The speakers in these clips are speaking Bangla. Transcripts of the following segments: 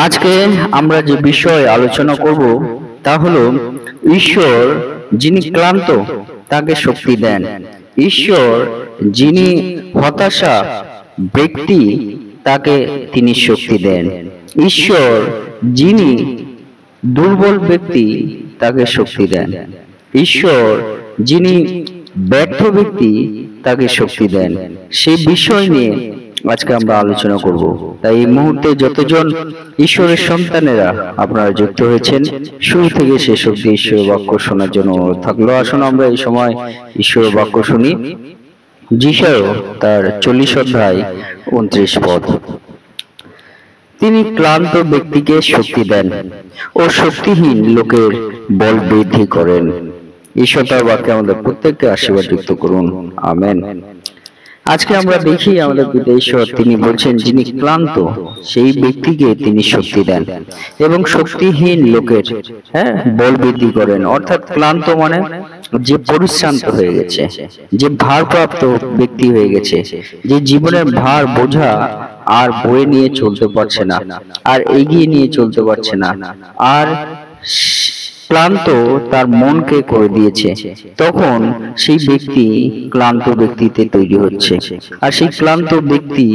আজকে আমরা যে বিষয় আলোচনা করব তা হলো ঈশ্বর যিনি ক্লান্ত তাকে শক্তি দেন। ঈশ্বর যিনি হতাশা ব্যক্তি তাকে তিনি শক্তি দেন। ঈশ্বর যিনি দুর্বল ব্যক্তি তাকে শক্তি দেন। ঈশ্বর যিনি ব্যর্থ ব্যক্তি তাকে শক্তি দেন। সেই বিষয় নিয়ে আজকে আমরা আলোচনা করব। তাই এই মুহূর্তে যতজন ঈশ্বরের সন্তানেরা আপনারা যুক্ত হয়েছেন, শুরু থেকে শেষ অবধি ঈশ্বরের বাক্য শোনার জন্য অনুরোধ থাকলো। আসুন আমরা এই সময় ঈশ্বরের বাক্য শুনি। যিশায় তার 40 অধ্যায় 29 পদ। তিনি ক্লান্ত ব্যক্তিকে শক্তি দেন ও শক্তিহীন লোকের বল বৃদ্ধি করেন। ঈশ্বর তার বাক্যে আমাদের প্রত্যেককে আশীর্বাদ যুক্ত করুন, আমেন। আজকে আমরা দেখি আমাদের পিতা ঈশ্বর তিনি বলছেন যিনি ক্লান্ত সেই ব্যক্তিকে তিনি শক্তি দেন এবং শক্তিহীন লোকের বল বৃদ্ধি করেন। অর্থাৎ ক্লান্ত মানে যে পরিশ্রান্ত হয়ে গেছে, যে ভারপ্রাপ্ত ব্যক্তি হয়ে গেছে, যে জীবনের ভার বোঝা আর বয়ে নিয়ে চলতে পারছে না, আর এগিয়ে নিয়ে চলতে পারছে না, আর ক্লান্ত তার মনকে করে দিয়েছে, তখন সেই ব্যক্তি ক্লান্ত ব্যক্তিতে তৈরি হচ্ছে। আর সেই ক্লান্ত ব্যক্তি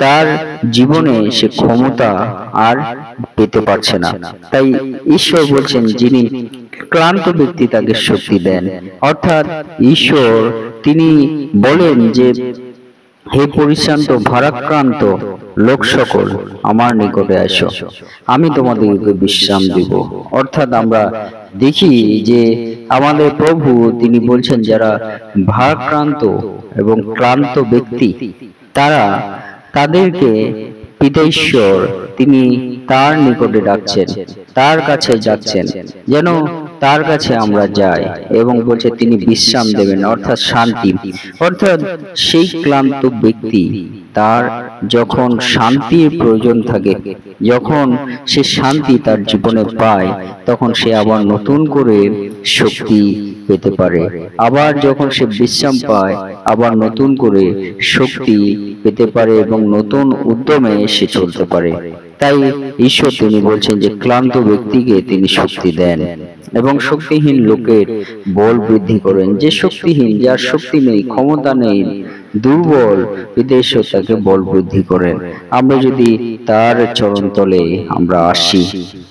তার জীবনে সে ক্ষমতা আর পেতে পারছে না। তাই ঈশ্বর বলছেন যিনি ক্লান্ত ব্যক্তি তাকে শক্তি দেন। অর্থাৎ ঈশ্বর তিনি বলেন যে হে পরিশ্রান্ত ভারাক্রান্ত লোক সকল আমার নিকটে আসো, আমি তোমাদেরকে বিশ্রাম দিব। অর্থাৎ আমরা দেখি যে আমাদের প্রভু তিনি বলছেন যারা ভারাক্রান্ত এবং ক্লান্ত ব্যক্তি তাদেরকে পিতা ঈশ্বর তিনি তার নিকটে ডাকছেন, তার কাছে যাচ্ছেন, যেন তার কাছে আমরা যাই এবং বলছে তিনি বিশ্রাম দেবেন, অর্থাৎ শান্তি। অর্থাৎ সেই ক্লান্ত ব্যক্তি তার যখন শান্তির প্রয়োজন থাকে, যখন সে শান্তি তার জীবনে পায়, তখন সে আবার নতুন করে শক্তি পেতে পারে। আবার যখন সে বিশ্রাম পায়, আবার নতুন করে শক্তি পেতে পারে এবং নতুন উদ্যমে সে চলতে পারে। তাই ঈশ্বর তিনি বলছেন যে ক্লান্ত ব্যক্তিকে তিনি শক্তি দেন এবং শক্তিহীন লোকের বল বৃদ্ধি করেন। যে শক্তিহীন, যার শক্তি নেই, ক্ষমতা নেই, দুর্বল, বিদেশে তাকে বল বৃদ্ধি করেন। আমরা যদি তার চরণতলে আমরা আসি,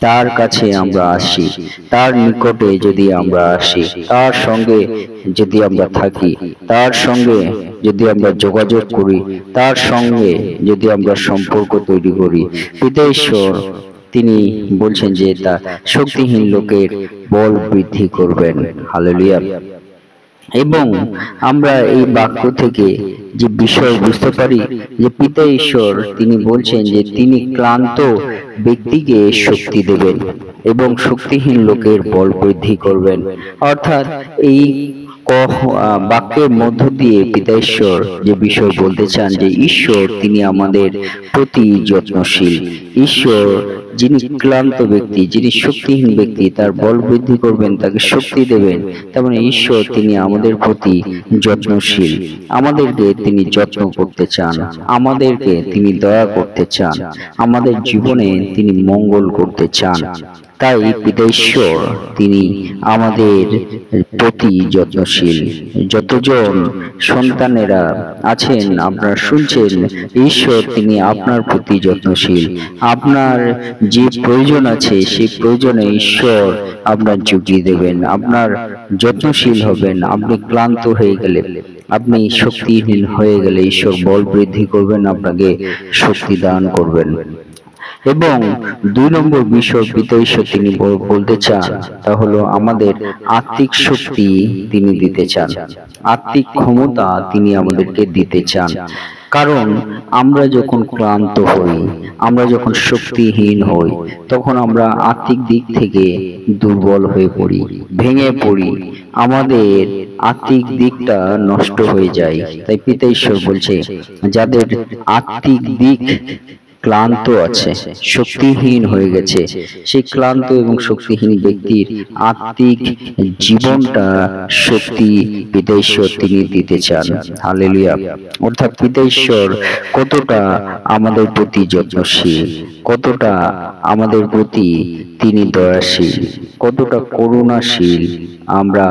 তার কাছে আমরা আসি, তার নিকটে যদি আমরা আসি, তার সঙ্গে যদি আমরা থাকি, তার সঙ্গে যদি আমরা যোগাযোগ করি, তার সঙ্গে যদি আমরা সম্পর্ক তৈরি করি, বিদেশ্বর তিনি বলছেন যে তা শক্তিহীন লোকের বল বৃদ্ধি করবেন। হালেলুয়া। এবং আমরা এই বাক্য থেকে যে বিষয় বুঝতে পারি যে পিতা ঈশ্বর তিনি বলছেন যে তিনি ক্লান্ত ব্যক্তিকে শক্তি দেবেন এবং শক্তিহীন লোকের বল বৃদ্ধি করবেন। অর্থাৎ এই বাক্যের মধ্য দিয়ে পিতা ঈশ্বর যে বিষয় বলতে চান যে ঈশ্বর তিনি আমাদের প্রতি যত্নশীল। ঈশ্বর যিনি ক্লান্ত ব্যক্তি, যিনি শক্তিহীন ব্যক্তি, তার বল বৃদ্ধি করবেন, তাকে শক্তি দেবেন। তেমন ঈশ্বর তিনি আমাদের প্রতি যত্নশীল, আমাদেরকে তিনি যত্ন করতে চান, আমাদেরকে তিনি দয়া করতে চান, আমাদের জীবনে তিনি মঙ্গল করতে চান। তাই পিতা ঈশ্বর তিনি আমাদের প্রতি যত্নশীল। যতজন সন্তানেরা আছেন আপনারা শুনছেন, ঈশ্বর তিনি আপনার প্রতি যত্নশীল। আপনার যে প্রয়োজন আছে সেই প্রয়োজনে ঈশ্বর আপনার যুগিয়ে দেবেন, আপনার যত্নশীল হবেন। আপনি ক্লান্ত হয়ে গেলে, আপনি শক্তিহীন হয়ে গেলে ঈশ্বর বল বৃদ্ধি করবেন, আপনাকে শক্তি দান করবেন। এবং 2 নম্বর বিষয় পিতা ঈশ্বর তিনি বলতে চান তা হলো আমাদের আত্মিক শক্তি তিনি দিতে চান, আত্মিক ক্ষমতা তিনি আমাদেরকে দিতে চান। কারণ আমরা যখন ক্লান্ত হই, আমরা যখন শক্তিহীন হই, তখন আমরা আত্মিক দিক থেকে দুর্বল হয়ে পড়ি, ভেঙে পড়ি, আমাদের আত্মিক দিকটা নষ্ট হয়ে যায়। তাই পিতা ঈশ্বর বলছে যাদের আত্মিক দিক ক্লান্ত আছে, শক্তিহীন হয়ে গেছে, সেই ক্লান্ত এবং শক্তিহীন ব্যক্তির আত্মিক জীবনটা শক্তি পিতা ঈশ্বর তিনি দিতে চান। হালেলুয়া। অর্থাৎ পিতা ঈশ্বর কতটা আমাদের প্রতি যত্নশীল, কতটা আমাদের প্রতি তিনি দয়াশীল, কতটা করুণাশীল, আমরা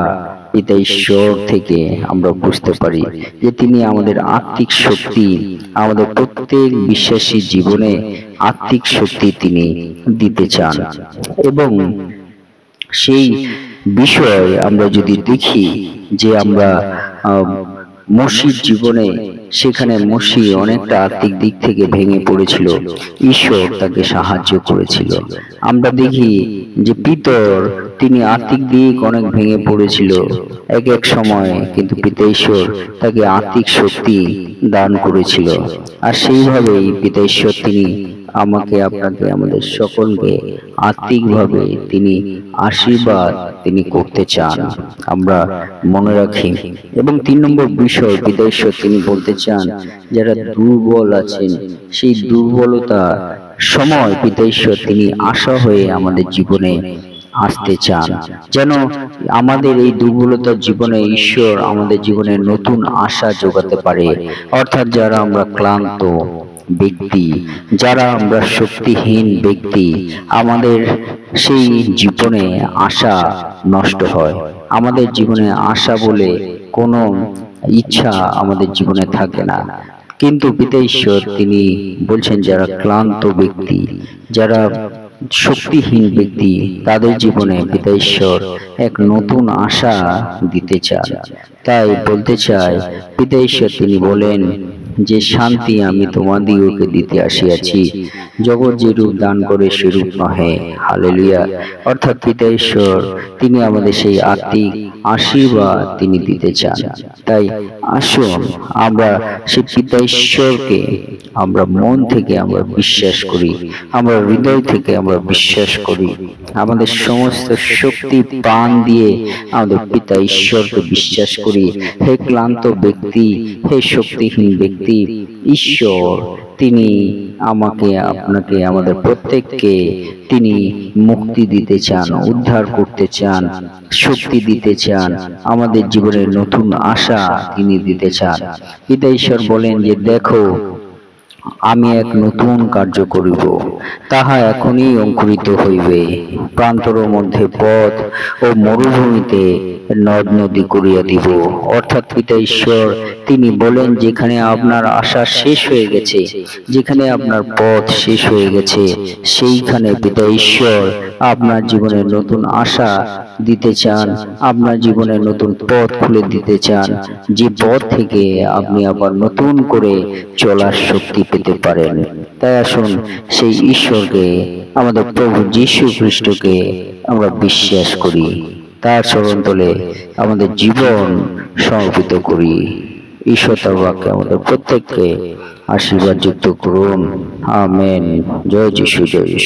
পিতা ঈশ্বর থেকে আমরা বুঝতে পারি যে তিনি আমাদের আত্মিক শক্তি, আমাদের প্রত্যেক বিশ্বাসী জীবনে আত্মিক শক্তি তিনি দিতে চান। এবং সেই বিষয় আমরা যদি দেখি যে আমরা মসির জীবনে, সেখানে মসি অনেকটা আর্থিক দিক থেকে ভেঙে পড়েছিল, ঈশ্বর তাকে সাহায্য করেছিল। আমরা দেখি যে পিতর তিনি আর্থিক দিক অনেক ভেঙে পড়েছিল এক এক সময়, কিন্তু পিতা ঈশ্বর তাকে আর্থিক শক্তি দান করেছিল। আর সেইভাবেই পিতা ঈশ্বর তিনি আমাকে, আপনাকে, আমাদের সকলকে আত্মিকভাবে তিনি আশীর্বাদ তিনি করতে চান, আমরা মনে রাখি। এবং 3 নম্বর বিষয়, পিতা ঈশ্বর তিনি বলতে চান যারা দুর্বল আছেন, সেই দুর্বলতা সময় পিতা ঈশ্বর তিনি আশা হয়ে আমাদের জীবনে আসতে চান, যেন আমাদের এই দুর্বলতার জীবনে ঈশ্বর আমাদের জীবনে নতুন আশা যোগাতে পারে। অর্থাৎ যারা আমরা ক্লান্ত ব্যক্তি, যারা আমরা শক্তিহীন ব্যক্তি, আমাদের সেই জীবনে আশা নষ্ট হয়, আমাদের জীবনে আশা বলে কোনো ইচ্ছা আমাদের জীবনে থাকে না। কিন্তু পিতা ঈশ্বর তিনি বলছেন যারা ক্লান্ত ব্যক্তি, যারা শক্তিহীন ব্যক্তি, তাদের জীবনে পিতা ঈশ্বর এক নতুন আশা দিতে চান। তাই বলতে চাই, পিতা ঈশ্বর তিনি বলেন যে শান্তি আমি তোমাদিগকে দিতে আসিয়াছি, জগৎ যেরূপ দান করে সেরূপ নহে। হালেলুয়া। অর্থাৎ পিতা ঈশ্বর তিনি আমাদের সেই আত্মিক আশীর্বাদ তিনি দিতে চান। তাই আসুন আমরা সেই পিতা ঈশ্বরকে আমরা মন থেকে আমরা বিশ্বাস করি, আমরা হৃদয় থেকে আমরা বিশ্বাস করি, আমাদের সমস্ত শক্তি প্রাণ দিয়ে আমাদের পিতা ঈশ্বরকে বিশ্বাস করি। হে ক্লান্ত ব্যক্তি, হে শক্তিহীন ব্যক্তি, ঈশ্বর তিনি আমাকে, আপনাকে, আমাদের প্রত্যেককে তিনি মুক্তি দিতে চান, উদ্ধার করতে চান, শক্তি দিতে চান, আমাদের জীবনে নতুন আশা তিনি দিতে চান। পিতা ঈশ্বর বলেন যে দেখো আমি এক নতুন কার্য করিব, তাহা এখনই অঙ্কুরিত হইবে, প্রান্তর মধ্যে পথ ও মরুভূমিতে নদ নদী করিয়া দিব। অর্থাৎ পিতা ঈশ্বর তিনি বলেন যেখানে আপনার আশা শেষ হয়ে গেছে, যেখানে আপনার পথ শেষ হয়ে গেছে, সেইখানে পিতা ঈশ্বর আপনার জীবনে নতুন আশা দিতে চান, আপনার জীবনে নতুন পথ খুলে দিতে চান, যে পথ থেকে আপনি আবার নতুন করে চলার শক্তি পেতে পারেন। তাই আসুন সেই ঈশ্বরকে, আমাদের প্রভু যীশু খ্রিস্টকে আমরা বিশ্বাস করি, তার চরণ তলে আমাদের জীবন সমর্পিত করি। ঈশ্বর তার বাক্যে আমাদের প্রত্যেককে আশীর্বাদ যুক্ত করুন। আমেন। জয় যীশু, জয় যীশু।